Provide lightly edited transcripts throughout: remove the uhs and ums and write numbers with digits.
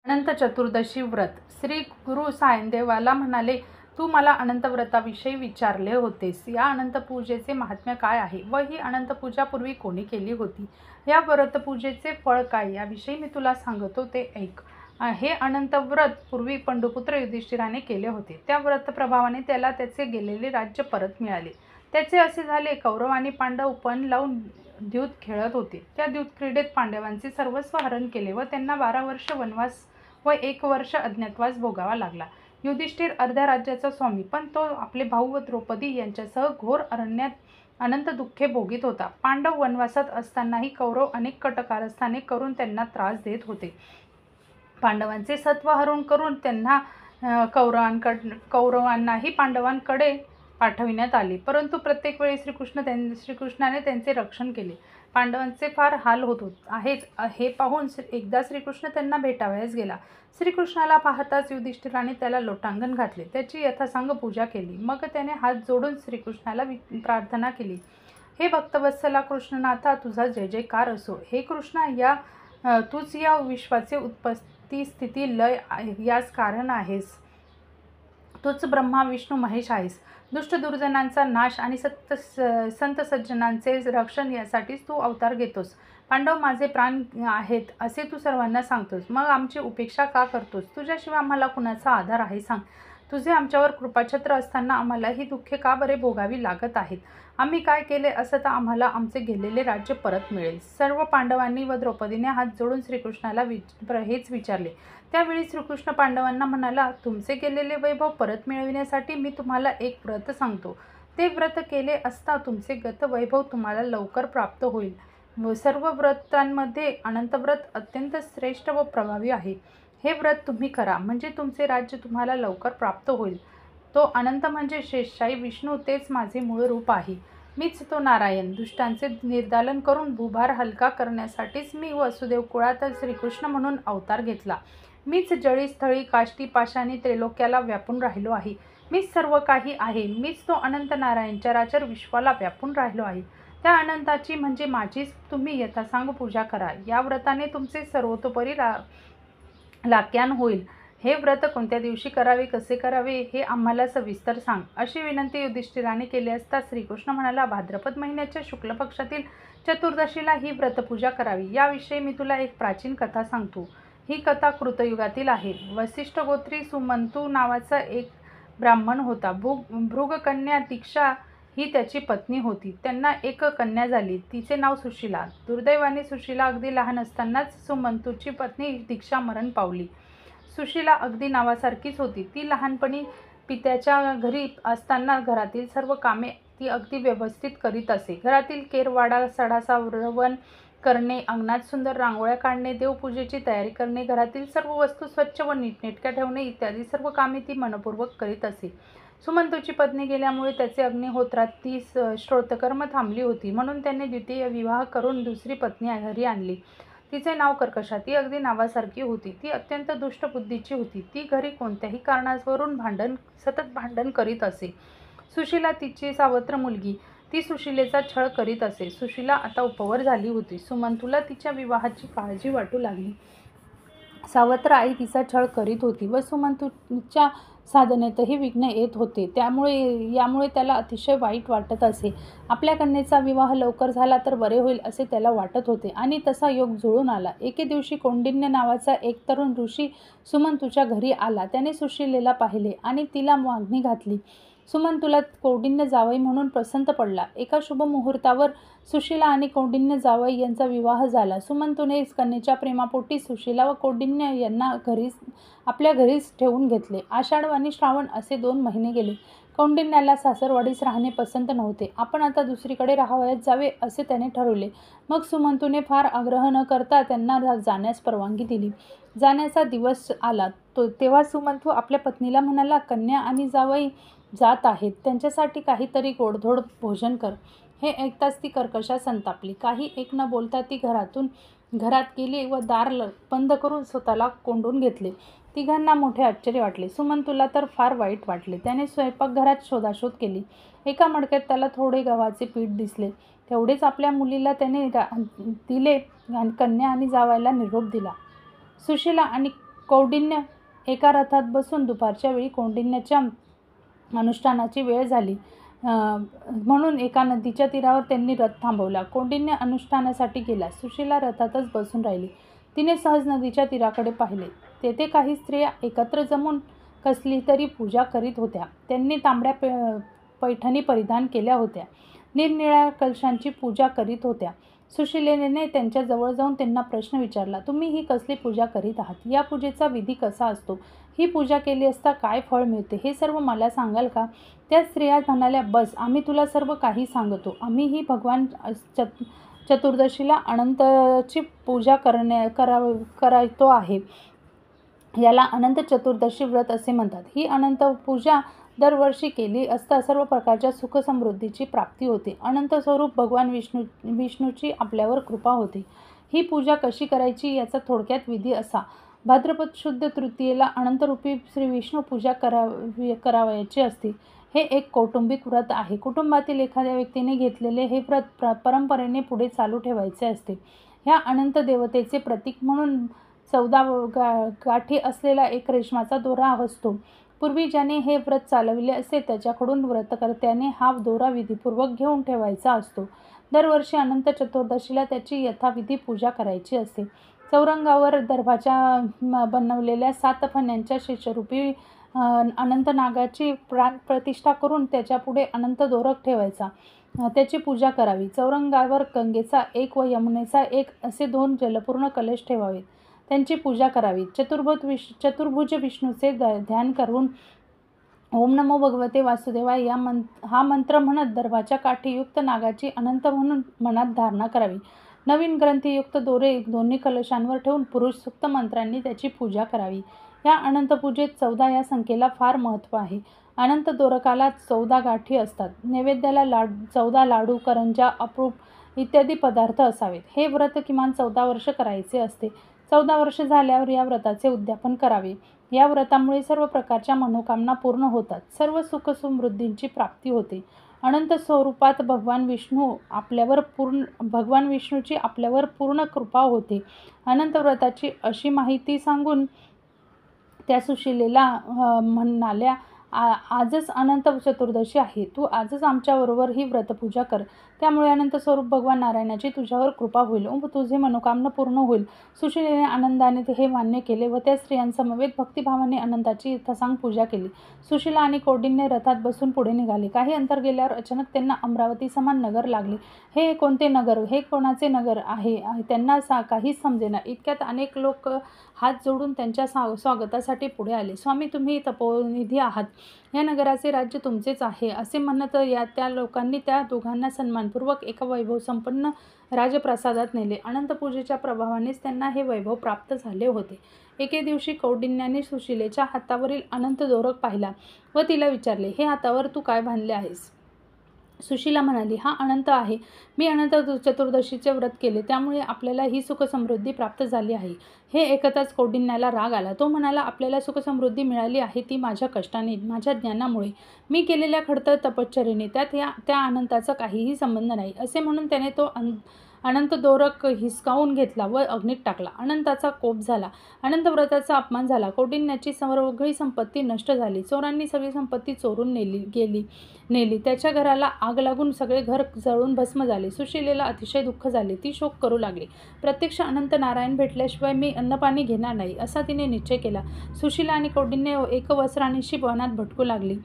अनंत चतुर्दशी व्रत. श्री गुरु सायनदेवाला म्हणाले, तू मला अनंत व्रताविषयी विचारले होतेस. या अनंत पूजेचे महात्म्य काय आहे व ही अनंत पूजा पूर्वी कोणी केली होती? या व्रतपूजेचे फळ काय याविषयी मी तुला सांगतो ते ऐक. हे अनंत व्रत पूर्वी पंडुपुत्र युधिष्ठिराने केले होते. त्या व्रत प्रभावाने त्याला त्याचे गेलेले राज्य परत मिळाले. त्याचे असे झाले, कौरव आणि पांडव पण लावून द्यूत खेळत होते. त्या द्यूत क्रीडेत पांडवांचे सर्वस्व हरण केले व त्यांना 12 वर्ष वनवास व 1 वर्ष अज्ञातवास भोगावा लागला. युधिष्ठिर अर्ध्या राज्याचा स्वामी, पण तो आपले भाऊ व द्रौपदी यांच्यासह घोर अरण्यात अनंत दुःखे भोगीत होता. पांडव वनवासात असतानाही कौरव अनेक कटकारस्थाने करून त्यांना त्रास देत होते. पांडवांचे सत्व हरण करून त्यांना कौरवांनाही पांडवांकडे पाठविण्यात आले, परंतु प्रत्येक वेळी श्रीकृष्णाने त्यांचे रक्षण केले. पांडवांचे फार हाल होत आहेत हे पाहून एकदा श्रीकृष्ण त्यांना भेटावयास गेला. श्रीकृष्णाला पाहताच युधिष्ठिराने त्याला लोटांगण घातले, त्याची यथासांग पूजा केली. मग त्याने हात जोडून श्रीकृष्णाला प्रार्थना केली, हे भक्तवत्सला कृष्णनाथा, तुझा जय जयकार असो. हे कृष्णा, तूच या विश्वाचे उत्पत्ती स्थिती लय यास कारण आहेस. तूच ब्रह्मा विष्णू महेश आहेस. दुष्ट दुर्जनांचा नाश आणि संत सज्जनांचे रक्षण यासाठीच तू अवतार घेतोस. पांडव माझे प्राण आहेत असे तू सर्वांना सांगतोस, मग आमची उपेक्षा का करतोस? तुझ्याशिवाय आम्हाला कुणाचा आधार आहे सांग. तुझे आमच्यावर कृपाछत्र असताना आम्हाला ही दुःखे का बरे भोगावी लागत आहेत? आम्ही काय केले असता आम्हाला आमचे गेलेले राज्य परत मिळेल? सर्व पांडवांनी व द्रौपदीने हात जोडून श्रीकृष्णाला हेच विचारले. त्यावेळी श्रीकृष्ण पांडवांना म्हणाला, तुमचे गेलेले वैभव परत मिळविण्यासाठी मी तुम्हाला एक व्रत सांगतो. ते व्रत केले असता तुमचे गत वैभव तुम्हाला लवकर प्राप्त होईल. सर्व व्रतांमध्ये अनंत व्रत अत्यंत श्रेष्ठ व प्रभावी आहे. हे व्रत तुम्ही करा, म्हणजे तुमचे राज्य तुम्हाला लवकर प्राप्त होईल. तो अनंत म्हणजे शेषशायी विष्णू, तेच माझे मूळ रूप आहे. मीच तो नारायण. दुष्टांचे निर्दालन करून भूभार हलका करण्यासाठीच मी वसुदेव कुळात श्रीकृष्ण म्हणून अवतार घेतला. मीच जळी स्थळी काष्टी पाशानी त्रैलोक्याला व्यापून राहिलो आहे. मीच सर्व काही आहे. मीच तो अनंत नारायण चराचर विश्वाला व्यापून राहिलो आहे. त्या अनंताची म्हणजे माझीच तुम्ही यथासांग पूजा करा. या व्रताने तुमचे सर्वतोपरी लाक्यान होईल. हे व्रत कोणत्या दिवशी करावे, कसे करावे हे आम्हाला सविस्तर सांग, अशी विनंती युधिष्ठिराने केली असता श्रीकृष्ण म्हणाला, भाद्रपद महिन्याच्या शुक्ल पक्षातील चतुर्दशीला ही व्रतपूजा करावी. याविषयी मी तुला एक प्राचीन कथा सांगतो. ही कथा कृतयुगातील आहे. वसिष्ठ गोत्री सुमंतू नावाचा एक ब्राह्मण होता. भृगकन्या दीक्षा ही त्याची पत्नी होती. त्यांना एक कन्या झाली, तिचे नाव सुशीला. दुर्दैवाने सुशीला अगदी लहान असतानाच सुमंतूची पत्नी दीक्षा मरण पावली. सुशीला अगदी नावासारखीच होती. ती लहानपणी पित्याच्या घरी असताना घरातील सर्व कामे ती अगदी व्यवस्थित करीत असे. घरातील केरवाडा सडासावरवण करणे, अंगणात सुंदर रांगोळ्या काढणे, देवपूजेची तयारी करणे, घरातील सर्व वस्तू स्वच्छ व नीटनेटक्या ठेवणे इत्यादी सर्व कामे ती मनपूर्वक करीत असे. सुमंतूची पत्नी गेल्यामुळे त्याचे अग्निहोत्रात ती श्रोतकर्म थांबली होती, म्हणून त्याने द्वितीय विवाह करून दुसरी पत्नी घरी आणली. तिचे नाव कर्कशा. ती अगदी नावासारखी होती. ती अत्यंत दुष्ट बुद्धीची होती. ती घरी कोणत्याही कारणावरून सतत भांडण करीत असे. सुशीला तिची सावत्र मुलगी. ती सुशीलेचा छळ करीत असे. सुशीला आता उपवर झाली होती. सुमंतूला तिच्या विवाहाची काळजी वाटू लागली. सावत्र आई तिचा छळ करीत होती व सुमंतूच्या साधनेतही विघ्न येत होते. यामुळे त्याला अतिशय वाईट वाटत असे. आपल्या कन्येचा विवाह लवकर झाला तर बरे होईल असे त्याला वाटत होते आणि तसा योग जुळून आला. एके दिवशी कौंडिन्य नावाचा एक तरुण ऋषी सुमंतूच्या घरी आला. त्याने सुशीलेला पाहिले आणि तिला मागणी घातली. सुमंतूला कौंडिन्य जावई म्हणून पसंत पडला. एका शुभ मुहूर्तावर सुशीला आणि कौंडिन्य जावई यांचा विवाह झाला. सुमंतूने कन्येच्या प्रेमापोटी सुशीला व कौंडिन्य यांना आपल्या घरीच ठेवून घेतले. आषाढ आणि श्रावण असे 2 महिने गेले. कौंडिन्याला सासरवाडीस राहणे पसंत नव्हते. आपण आता दुसरीकडे राहावयास जावे असे त्याने ठरवले. मग सुमंतूने फार आग्रह न करता त्यांना जाण्यास परवानगी दिली. जाण्याचा दिवस आला तेव्हा सुमंतू आपल्या पत्नीला म्हणाला, कन्या आणि जावई जात आहेत, त्यांच्यासाठी काहीतरी गोडधोड भोजन कर. हे ऐकताच ती कर्कशा संतापली. काही एक न बोलता ती घरात गेली व दार बंद करून स्वतःला कोंडून घेतले. तिघांना मोठे आश्चर्य वाटले. सुमंतूला तर फार वाईट वाटले. त्याने स्वयंपाकघरात शोधाशोध केली. एका मडक्यात त्याला थोडे गव्हाचे पीठ दिसले. तेवढेच आपल्या मुलीला त्याने दिले. कन्या आणि जावयाला निरोप दिला. सुशीला आणि कौंडिन्य एका रथात बसून दुपारच्या वेळी कौंडिन्याच्या अनुष्ठानाची वेळ झाली म्हणून एका नदीच्या तीरावर त्यांनी रथ थांबवला. कौंडिन्य अनुष्ठानासाठी गेला. सुशीला रथातच बसून राहिली. तिने सहज नदीच्या तीराकडे पाहिले. तेथे काही स्त्रिया एकत्र जमून कसली तरी पूजा करीत होत्या. त्यांनी तांबड्या पैठणी परिधान केल्या होत्या. निरनिळ्या कलशांची पूजा करीत होत्या. सुशीलेने त्यांच्या जवळ जाऊन त्यांना प्रश्न विचारला, तुम्ही ही कसली पूजा करीत आहात? या पूजेचा विधी कसा असतो? ही पूजा केली असता काय फळ मिळते? हे सर्व मला सांगाल का? त्या स्त्रिया म्हणाल्या, बस, आम्ही तुला सर्व काही सांगतो. आम्ही ही भगवान चतुर्दशीला अनंतची पूजा करायचो आहे. याला अनंत चतुर्दशी व्रत असे म्हणतात. ही अनंत पूजा दरवर्षी केली असता सर्व प्रकारच्या सुख समृद्धीची प्राप्ती होते. अनंत स्वरूप भगवान विष्णूची आपल्यावर कृपा होते. ही पूजा कशी करायची याचा थोडक्यात विधी असा. भाद्रपद शुद्ध तृतीयेला अनंतरूपी श्री विष्णू पूजा करावयाची असते. हे एक कौटुंबिक व्रत आहे. कुटुंबातील एखाद्या व्यक्तीने घेतलेले हे व्रत परंपरेने पुढे चालू ठेवायचे असते. ह्या अनंत देवतेचे प्रतीक म्हणून 14 गाठी असलेला एक रेशमाचा दोरा असतो. पूर्वी ज्याने हे व्रत चालविले असे त्याच्याकडून व्रतकर्त्याने हा दोरा विधीपूर्वक घेऊन ठेवायचा असतो. दरवर्षी अनंत चतुर्दशीला त्याची यथाविधी पूजा करायची असते. चौरंगावर दर्भाच्या बनवलेल्या 7 फण्यांच्या शिष्यरूपी अनंत नागाची प्राण प्रतिष्ठा करून त्याच्यापुढे अनंत दोरक ठेवायचा. त्याची पूजा करावी. चौरंगावर गंगेचा एक व यमुनेचा एक असे 2 जलपूर्ण कलश ठेवावेत. त्यांची पूजा करावी. चतुर्भुज विष्णूचे ध्यान करून ओम नमो भगवते वासुदेवाय हा मंत्र म्हणत दर्भाच्या काठीयुक्त नागाची अनंत म्हणून मनात धारणा करावी. नवीन ग्रंथीयुक्त दोरे दोन्ही कलशांवर ठेवून पुरुष सूक्त मंत्रांनी त्याची पूजा करावी. या अनंत पूजेत 14 या संख्येला फार महत्त्व आहे. अनंत दोरकाला 14 गाठी असतात. नैवेद्याला 14 लाडू, करंजा, अप्रूप इत्यादी पदार्थ असावेत. हे व्रत किमान 14 वर्ष करायचे असते. 14 वर्ष झाल्यावर या व्रताचे उद्यापन करावे. या व्रतामुळे सर्व प्रकारच्या मनोकामना पूर्ण होतात. सर्व सुख समृद्धींची प्राप्ती होते. अनंत स्वरूपात भगवान विष्णूची आपल्यावर पूर्ण कृपा होते. अनंत व्रताची अशी माहिती सांगून त्या सुशीलेला म्हणाल्या, आजच अनंत चतुर्दशी आहे. तू आजच आमच्याबरोबर ही व्रतपूजा कर. त्यामुळे अनंत स्वरूप भगवान नारायणाची तुझ्यावर कृपा होईल व तुझे मनोकामना पूर्ण होईल. सुशीलेने आनंदाने हे मान्य केले व त्या स्त्रियांसमवेत भक्तिभावाने अनंताची यथासांग पूजा केली. सुशीला आणि कौंडिन्य रथात बसून पुढे निघाले. काही अंतर गेल्यावर अचानक त्यांना अमरावती समान नगर लागले. हे कोणते नगर? हे कोणाचे नगर आहे? त्यांना काहीच समजेना. इतक्यात अनेक लोक हात जोडून त्यांच्या स्वागतासाठी पुढे आले. स्वामी, तुम्ही तपोनिधी आहात. या नगराचे राज्य तुमचेच आहे असे म्हणत त्या लोकांनी त्या दोघांना सन्मानपूर्वक एका वैभवसंपन्न राजप्रासादात नेले. अनंत पूजेच्या प्रभावानेच त्यांना हे वैभव प्राप्त झाले होते. एके दिवशी कौंडिन्याने सुशीलेच्या हातावरील अनंत दोरक पाहिला व तिला विचारले, हे हातावर तू काय बांधले आहेस? सुशीला म्हणाली, हा अनंत आहे. मी अनंत चतुर्दशीचे व्रत केले, त्यामुळे आपल्याला ही सुखसमृद्धी प्राप्त झाली आहे. हे ऐकताच कौंडिन्याला राग आला. तो म्हणाला, आपल्याला सुखसमृद्धी मिळाली आहे ती माझ्या कष्टाने, माझ्या ज्ञानामुळे, मी केलेल्या खडतर तपश्चर्येने. त्या अनंताचा काहीही संबंध नाही. असे म्हणून त्याने तो अनंत दोरक हिसकावून घेतला व अग्नीत टाकला. अनंताचा कोप झाला. अनंत व्रताचा अपमान झाला. कौंडिन्याची सगळी संपत्ती नष्ट झाली. चोरांनी सगळी संपत्ती चोरून नेली. त्याच्या घराला आग लागून सगळे घर जळून भस्म झाले. सुशीलेला अतिशय दुःख झाले. ती शोक करू लागली. प्रत्यक्ष अनंत नारायण भेटल्याशिवाय मी अन्नपाणी घेणार नाही असा तिने निश्चय केला. सुशीला आणि कौंडिन्य एकवस्त्रानिशी वनात भटकू लागली.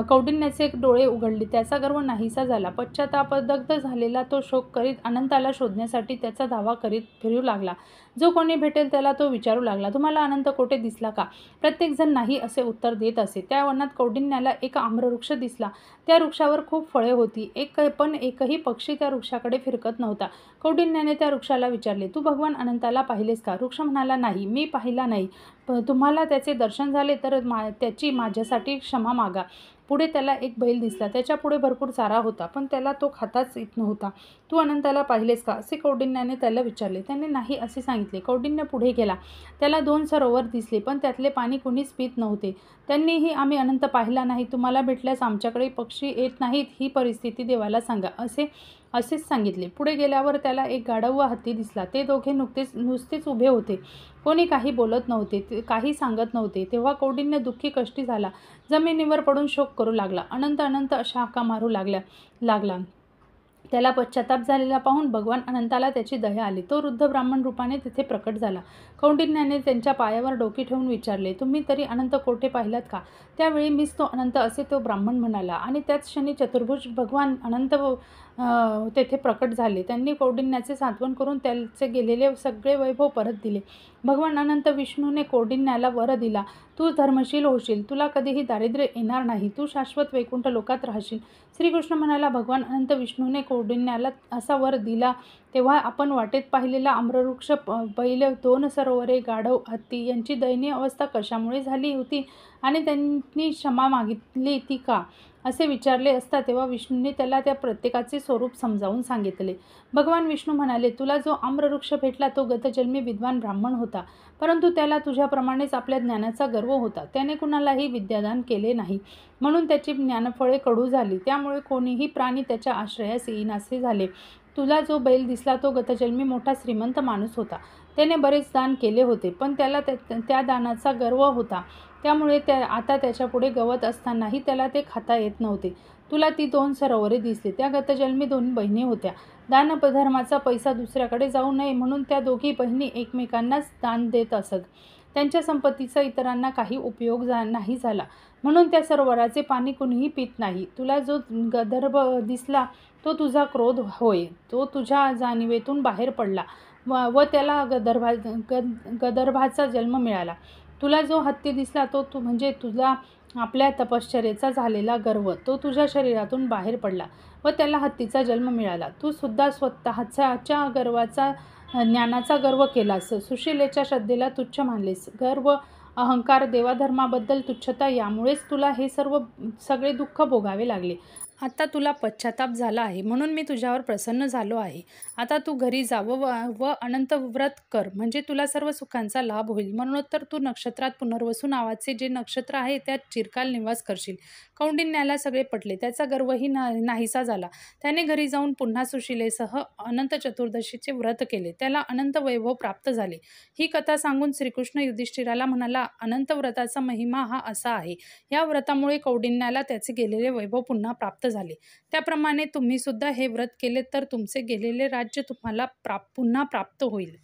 कौंडिन्याचे डोळे उघडले. त्याचा गर्व नाहीसा झाला. पश्चातापदग्ध झालेला तो शोक करीत अनंताला शोधण्यासाठी त्याचा धावा करीत फिरू लागला. जो कोणी भेटेल त्याला तो विचारू लागला, तुम्हाला अनंत कोठे दिसला का? प्रत्येकजण नाही असे उत्तर देत असे. त्या वनात कौंडिन्याला एक आम्रवृक्ष दिसला. त्या वृक्षावर खूप फळे होती. पण एकही पक्षी त्या वृक्षाकडे फिरकत नव्हता. कौंडिन्याने त्या वृक्षाला विचारले, तू भगवान अनंताला पाहिलेस का? वृक्ष म्हणाला, नाही, मी पाहिला नाही. तुम्हाला त्याचे दर्शन झाले तर त्याची माझ्यासाठी क्षमा मागा. पुढे त्याला एक बैल दिसला. त्याच्या पुढे भरपूर चारा होता, पण त्याला तो खाताच येत नव्हता. तू अनंताला पाहिलेस का, असे कौंडिन्याने त्याला विचारले. त्याने नाही असे सांगितले. कौंडिन्य पुढे गेला. त्याला 2 सरोवर दिसले, पण त्यातले पाणी कुणीच पित नव्हते. त्यांनीही आम्ही अनंत पाहिला नाही, तुम्हाला भेटल्यास आमच्याकडे पक्षी येत नाहीत, ही परिस्थिती देवाला सांगा, असेच सांगितले. पुढे गेल्यावर त्याला एक गाढव व हत्ती दिसला. ते दोघे नुसतेच उभे होते. कोणी काही बोलत नव्हते, ते काही सांगत नव्हते. तेव्हा कौंडिन्य दुःखी कष्टी झाला. जमिनीवर पडून शोक करू लागला. अनंत अनंत अशा हाका मारू लागला. त्याला पश्चाताप झालेला पाहून भगवान अनंताला त्याची दया आली. तो वृद्ध ब्राह्मण रूपाने तिथे प्रकट झाला. कौंडिन्याने त्यांच्या पायावर डोकी ठेवून विचारले, तुम्ही तरी अनंत कोठे पाहिलात का? त्यावेळी मीच तो अनंत, असे तो ब्राह्मण म्हणाला. आणि त्याच क्षणी चतुर्भुज भगवान अनंत तेथे प्रकट झाले. त्यांनी कौंडिन्याचे सांत्वन करून त्याचे गेलेले सगळे वैभव परत दिले. भगवान अनंत विष्णूने कौंडिन्याला वर दिला, तू धर्मशील होशील, तुला कधीही दारिद्र्य येणार नाही, तू शाश्वत वैकुंठ लोकात राहशील. श्रीकृष्ण म्हणाला, भगवान अनंत विष्णूने कौंडिन्याला असा वर दिला तेव्हा आपण वाटेत पाहिलेला आम्रवृक्ष, बैल, 2 सरोवरे, गाढव, हत्ती यांची दयनीय अवस्था कशामुळे झाली होती आणि त्यांनी क्षमा मागितली ती का, असे विचारले असता तेव्हा विष्णूंनी त्याला त्या प्रत्येकाचे स्वरूप समजावून सांगितले. भगवान विष्णू म्हणाले, तुला जो आम्रवृक्ष भेटला तो गतजन्मी विद्वान ब्राह्मण होता, परंतु त्याला तुझ्याप्रमाणेच आपल्या ज्ञानाचा गर्व होता. त्याने कुणालाही विद्यादान केले नाही, म्हणून त्याची ज्ञानफळे कडू झाली. त्यामुळे कोणीही प्राणी त्याच्या आश्रयास येईनासे झाले. तुला जो बैल दिसला तो गतजन्मी मोठा श्रीमंत माणूस होता. त्याने बरेच दान केले होते, पण त्याला त्या दानाचा गर्व होता. त्यामुळे आता त्याच्यापुढे गवत असतानाही त्याला ते खाता येत नव्हते. तुला ती 2 सरोवरे दिसली, त्या गतजन्मी 2 बहिणी होत्या. दानधर्माचा पैसा दुसऱ्याकडे जाऊ नये म्हणून त्या दोघी बहिणी एकमेकांनाच दान देत असत. त्यांच्या संपत्तीचा इतरांना काही उपयोग नाही झाला, म्हणून त्या सरोवराचे पाणी कुणीही पित नाही. तुला जो गंधर्व दिसला तो तुझा क्रोध होय. तो तुझ्या जाणीवेतून बाहेर पडला व त्याला गंधर्वाचा जन्म मिळाला. तुला जो हत्ती दिसला तो म्हणजे तुझा आपल्या तपश्चर्येचा झालेला गर्व, तो तुझ्या शरीरातून बाहेर पडला व त्याला हत्तीचा जन्म मिळाला. तू सुद्धा स्वतःच्या गर्वाचा, ज्ञानाचा गर्व केलास, सुशीलेच्या श्रद्धेला तुच्छ मानलेस. गर्व, अहंकार, देवाधर्माबद्दल तुच्छता यामुळेच तुला हे सगळे दुःख भोगावे लागले. आता तुला पश्चाताप झाला आहे, म्हणून मी तुझ्यावर प्रसन्न झालो आहे. आता तू घरी जावं व अनंत व्रत कर, म्हणजे तुला सर्व सुखांचा लाभ होईल. म्हणून तर तू नक्षत्रात पुनर्वसू नावाचे जे नक्षत्र आहे त्यात चिरकाल निवास करशील. कौंडिन्याला सगळे पटले. त्याचा गर्वही नाहीसा झाला. त्याने घरी जाऊन पुन्हा सुशीलेसह अनंत चतुर्दशीचे व्रत केले. त्याला अनंत वैभव प्राप्त झाले. ही कथा सांगून श्रीकृष्ण युधिष्ठिराला म्हणाला, अनंत व्रताचा महिमा हा असा आहे. या व्रतामुळे कौंडिन्याला त्याचे गेलेले वैभव पुन्हा प्राप्त झाले. त्याप्रमाणे तुम्ही सुद्धा हे व्रत केले तर तुमचे गेलेले राज्य तुम्हाला पुन्हा प्राप्त होईल.